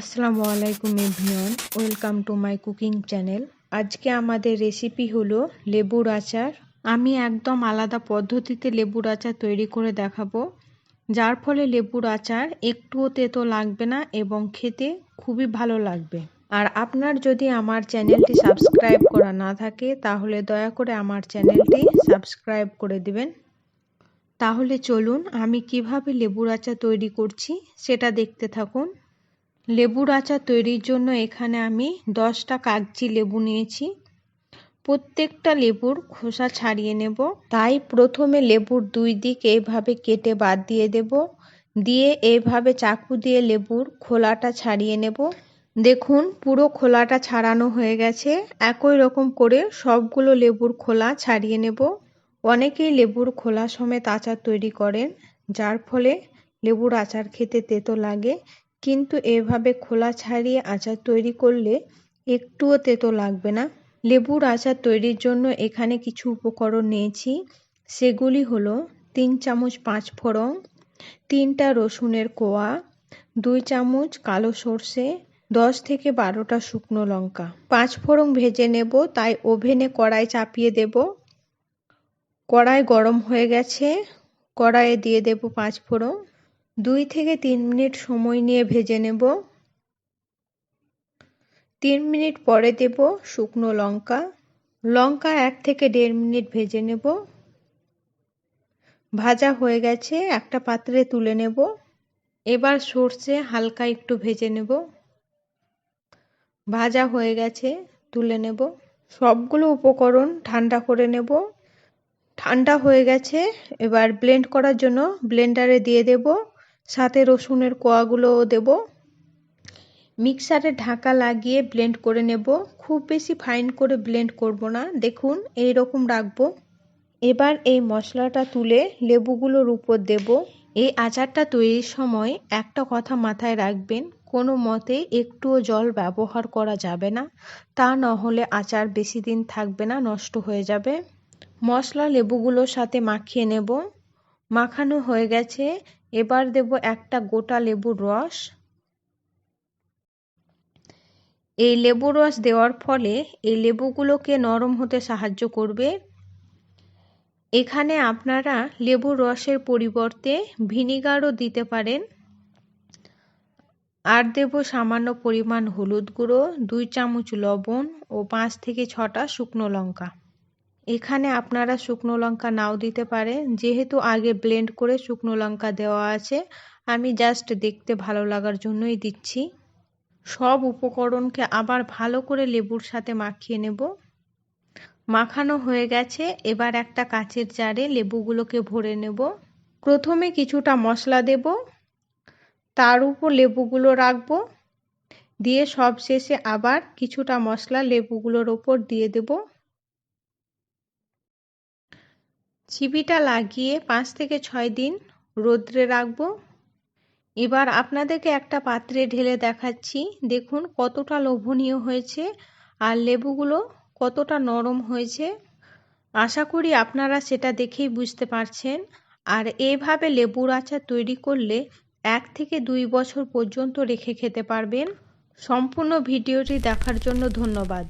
আসসালামু আলাইকুম everyone, welcome to my cooking channel. আজকে আমাদের রেসিপি হলো লেবুর আচার। আমি একদম আলাদা পদ্ধতিতে লেবুর আচার তৈরি করে দেখাবো, যার ফলে লেবুর আচার একটুও তেতো লাগবে না এবং খেতে খুবই ভালো লাগবে। আর আপনার যদি আমার চ্যানেলটি সাবস্ক্রাইব করা না থাকে তাহলে দয়া করে আমার চ্যানেলটি সাবস্ক্রাইব করে দিবেন। তাহলে চলুন আমি কিভাবে লেবুর আচার তৈরি করছি সেটা দেখতে থাকুন। লেবুর আচার তৈরির জন্য এখানে আমি 10টা কাগজি লেবু নিয়েছি। প্রত্যেকটা লেবুর খোসা ছাড়িয়ে নেব। তাই প্রথমে লেবুর দুই দিক এইভাবে কেটে বাদ দিয়ে দেব। দিয়ে এইভাবে চাকু দিয়ে লেবুর খোলাটা ছাড়িয়ে নেব। দেখুন পুরো খোলাটা ছাড়ানো হয়ে গেছে। একই রকম করে সবগুলো লেবুর খোলা ছাড়িয়ে নেব। অনেকেই লেবুর খোলা সমেত আচার তৈরি করেন, যার ফলে লেবুর আচার খেতে তেতো লাগে, কিন্তু এভাবে খোলা ছাড়িয়ে আচার তৈরি করলে একটুও তেতো লাগবে না। লেবুর আচার তৈরির জন্য এখানে কিছু উপকরণ নিয়েছি। সেগুলি হলো 3 চামচ 5 ফোড়ন, 3টা রসুনের কোয়া, 2 চামচ কালো সর্ষে, 10 থেকে 12টা শুকনো লঙ্কা। 5 ফোড়ন ভেজে নেব, তাই ওভেনে কড়াই চাপিয়ে দেব। কড়াই গরম হয়ে গেছে, কড়াইয়ে দিয়ে দেব 5 ফোড়ন। 2 থেকে 3 মিনিট সময় নিয়ে ভেজে নেব। 3 মিনিট পরে দেব শুকনো লঙ্কা। লঙ্কা 1 থেকে 1.5 মিনিট ভেজে নেব। ভাজা হয়ে গেছে, একটা পাত্রে তুলে নেব। এবার সর্ষে হালকা একটু ভেজে নেব। ভাজা হয়ে গেছে, তুলে নেব। সবগুলো উপকরণ ঠান্ডা করে নেব। ঠান্ডা হয়ে গেছে, এবার ব্লেন্ড করার জন্য ব্লেন্ডারে দিয়ে দেব। সাথে রসুনের কোয়াগুলোও দেব। মিক্সারে ঢাকা লাগিয়ে ব্লেন্ড করে নেব। খুব বেশি ফাইন করে ব্লেন্ড করব না, দেখুন এই রকম রাখবো। এবার এই মশলাটা তুলে লেবুগুলোর উপর দেব। এই আচারটা তৈরির সময় একটা কথা মাথায় রাখবেন, কোনো মতে একটুও জল ব্যবহার করা যাবে না, তা না হলে আচার বেশি দিন থাকবে না, নষ্ট হয়ে যাবে। মশলা লেবুগুলোর সাথে মাখিয়ে নেব। মাখানো হয়ে গেছে, এবার দেব একটা গোটা লেবুর রস। এই লেবুর রস দেওয়ার ফলে এই লেবুগুলোকে নরম হতে সাহায্য করবে। এখানে আপনারা লেবুর রসের পরিবর্তে ভিনিগারও দিতে পারেন। আর দেব সামান্য পরিমাণ হলুদ গুঁড়ো, 2 চামচ লবণ ও 5 থেকে 6টা শুকনো লঙ্কা। এখানে আপনারা শুকনো লঙ্কা নাও দিতে পারেন, যেহেতু আগে ব্লেন্ড করে শুকনো লঙ্কা দেওয়া আছে, আমি জাস্ট দেখতে ভালো লাগার জন্যই দিচ্ছি। সব উপকরণকে আবার ভালো করে লেবুর সাথে মাখিয়ে নেব। মাখানো হয়ে গেছে, এবার একটা কাচের জারে লেবুগুলোকে ভরে নেব। প্রথমে কিছুটা মশলা দেব, তার উপর লেবুগুলো রাখবো, দিয়ে সবশেষে আবার কিছুটা মশলা লেবুগুলোর ওপর দিয়ে দেব। চিবিটা লাগিয়ে 5 থেকে 6 দিন রোদ্রে রাখবো। এবার আপনাদেরকে একটা পাত্রে ঢেলে দেখাচ্ছি, দেখুন কতটা লোভনীয় হয়েছে আর লেবুগুলো কতটা নরম হয়েছে। আশা করি আপনারা সেটা দেখেই বুঝতে পারছেন। আর এইভাবে লেবুর আচার তৈরি করলে 1 থেকে 2 বছর পর্যন্ত রেখে খেতে পারবেন। সম্পূর্ণ ভিডিওটি দেখার জন্য ধন্যবাদ।